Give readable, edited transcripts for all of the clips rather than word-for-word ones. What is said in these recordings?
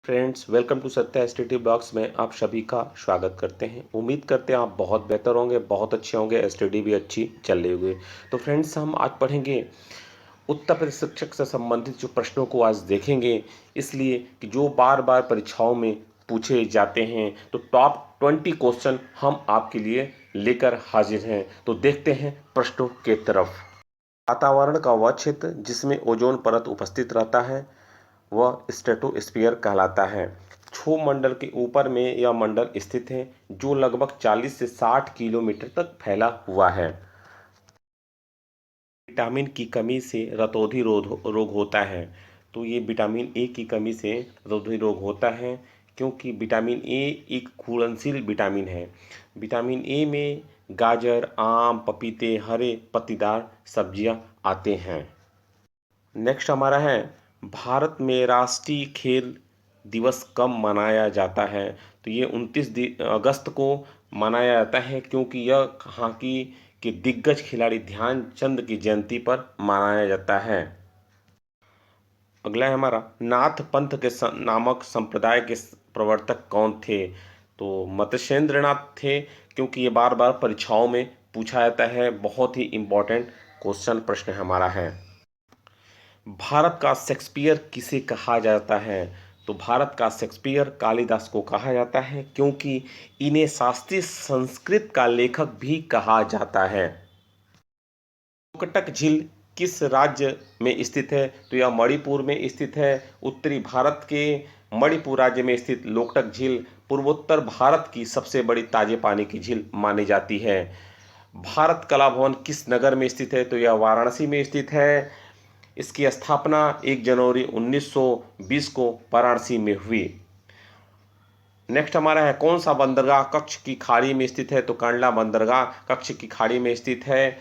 Friends, welcome to Satya STT blogs में आप सभी का स्वागत करते हैं। उम्मीद करते हैं आप बहुत बेहतर होंगे, बहुत अच्छे होंगे, एसटीडी भी अच्छी चल रही होगी। तो फ्रेंड्स, हम आज पढ़ेंगे उत्तर प्रदेश शिक्षक से संबंधित जो प्रश्नों को आज देखेंगे, इसलिए कि जो बार बार परीक्षाओं में पूछे जाते हैं। तो टॉप 20 क्वेश्चन हम आपके लिए लेकर हाजिर हैं। तो देखते हैं प्रश्नों के तरफ। वातावरण का वह क्षेत्र जिसमें ओजोन परत उपस्थित रहता है वह स्ट्रेटोस्फीयर कहलाता है। क्षोभ मंडल के ऊपर में यह मंडल स्थित है जो लगभग 40 से 60 किलोमीटर तक फैला हुआ है। विटामिन की कमी से रतौंधी रोग होता है। तो ये विटामिन ए की कमी से रतौंधी रोग होता है, क्योंकि विटामिन ए एक घुलनशील विटामिन है। विटामिन ए में गाजर, आम, पपीते, हरे पत्तीदार सब्जियां आते हैं। नेक्स्ट हमारा है, भारत में राष्ट्रीय खेल दिवस कब मनाया जाता है। तो ये 29 अगस्त को मनाया जाता है, क्योंकि यह हॉकी के दिग्गज खिलाड़ी ध्यानचंद की जयंती पर मनाया जाता है। अगला है हमारा, नाथ पंथ के नामक संप्रदाय के प्रवर्तक कौन थे। तो मत्स्येंद्र नाथ थे, क्योंकि ये बार बार परीक्षाओं में पूछा जाता है। बहुत ही इम्पोर्टेंट क्वेश्चन प्रश्न हमारा है। भारत का शेक्सपियर किसे कहा जाता है। तो भारत का शेक्सपियर कालिदास को कहा जाता है, क्योंकि इन्हें शास्त्रीय संस्कृत का लेखक भी कहा जाता है। लोकटक झील किस राज्य में स्थित है। तो यह मणिपुर में स्थित है। उत्तरी भारत के मणिपुर राज्य में स्थित लोकटक झील पूर्वोत्तर भारत की सबसे बड़ी ताजे पानी की झील मानी जाती है। भारत कला भवन किस नगर में स्थित है। तो यह वाराणसी में स्थित है। इसकी स्थापना 1 जनवरी 1920 को वाराणसी में हुई। नेक्स्ट हमारा है, कौन सा बंदरगाह कच्छ की खाड़ी में स्थित है। तो कांडला बंदरगाह कच्छ की खाड़ी में स्थित है।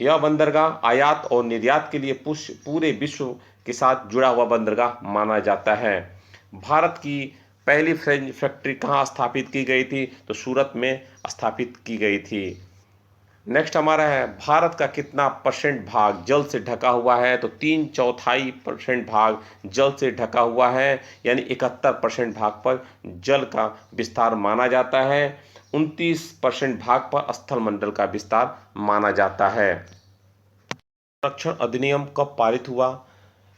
यह बंदरगाह आयात और निर्यात के लिए पूरे विश्व के साथ जुड़ा हुआ बंदरगाह माना जाता है। भारत की पहली फ्रेंच फैक्ट्री कहाँ स्थापित की गई थी। तो सूरत में स्थापित की गई थी। नेक्स्ट हमारा है, भारत का कितना परसेंट भाग जल से ढका हुआ है। तो 3/4% भाग जल से ढका हुआ है, यानी 71% भाग पर जल का विस्तार माना जाता है। 29% भाग पर स्थल मंडल का विस्तार माना जाता है। संरक्षण अधिनियम कब पारित हुआ।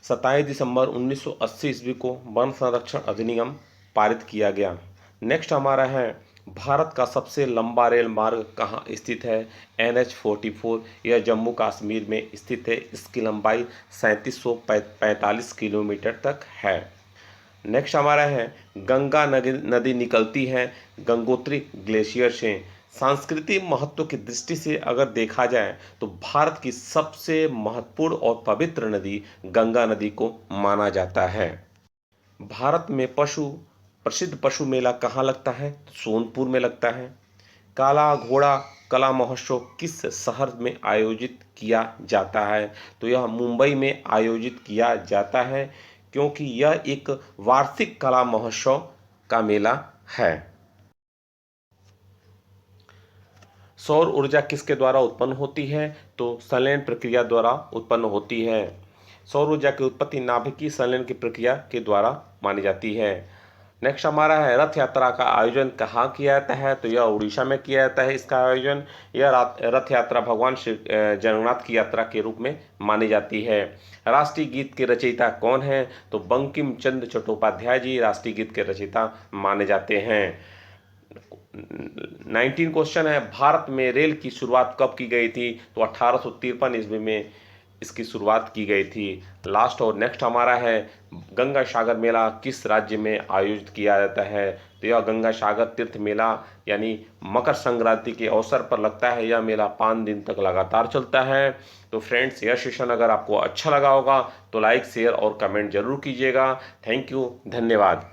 27 दिसंबर 1980 ईस्वी को वन संरक्षण अधिनियम पारित किया गया। नेक्स्ट हमारा है, भारत का सबसे लंबा रेल मार्ग कहाँ स्थित है। NH-44 यह जम्मू कश्मीर में स्थित है। इसकी लंबाई 3745 किलोमीटर तक है। नेक्स्ट हमारा है, गंगा नदी निकलती है गंगोत्री ग्लेशियर से। सांस्कृतिक महत्व की दृष्टि से अगर देखा जाए तो भारत की सबसे महत्वपूर्ण और पवित्र नदी गंगा नदी को माना जाता है। भारत में प्रसिद्ध पशु मेला कहाँ लगता है। सोनपुर में लगता है। काला घोड़ा कला महोत्सव किस शहर में आयोजित किया जाता है। तो यह मुंबई में आयोजित किया जाता है, क्योंकि यह एक वार्षिक कला महोत्सव का मेला है। सौर ऊर्जा किसके द्वारा उत्पन्न होती है। तो संलयन प्रक्रिया द्वारा उत्पन्न होती है। सौर ऊर्जा की उत्पत्ति नाभिकीय संलयन की प्रक्रिया के द्वारा मानी जाती है। नेक्स्ट हमारा है, रथ यात्रा का आयोजन कहाँ किया जाता है। तो यह उड़ीसा में किया जाता है। इसका आयोजन, यह रथ यात्रा भगवान श्री जगन्नाथ की यात्रा के रूप में मानी जाती है। राष्ट्रीय गीत के रचयिता कौन है। तो बंकिम चंद्र चट्टोपाध्याय जी राष्ट्रीय गीत के रचयिता माने जाते हैं। 19 क्वेश्चन है, भारत में रेल की शुरुआत कब की गई थी। तो 1853 ईस्वी में इसकी शुरुआत की गई थी। लास्ट और नेक्स्ट हमारा है, गंगा सागर मेला किस राज्य में आयोजित किया जाता है। तो यह गंगा सागर तीर्थ मेला यानी मकर संक्रांति के अवसर पर लगता है। यह मेला 5 दिन तक लगातार चलता है। तो फ्रेंड्स, यह सेशन अगर आपको अच्छा लगा होगा तो लाइक, शेयर और कमेंट जरूर कीजिएगा। थैंक यू, धन्यवाद।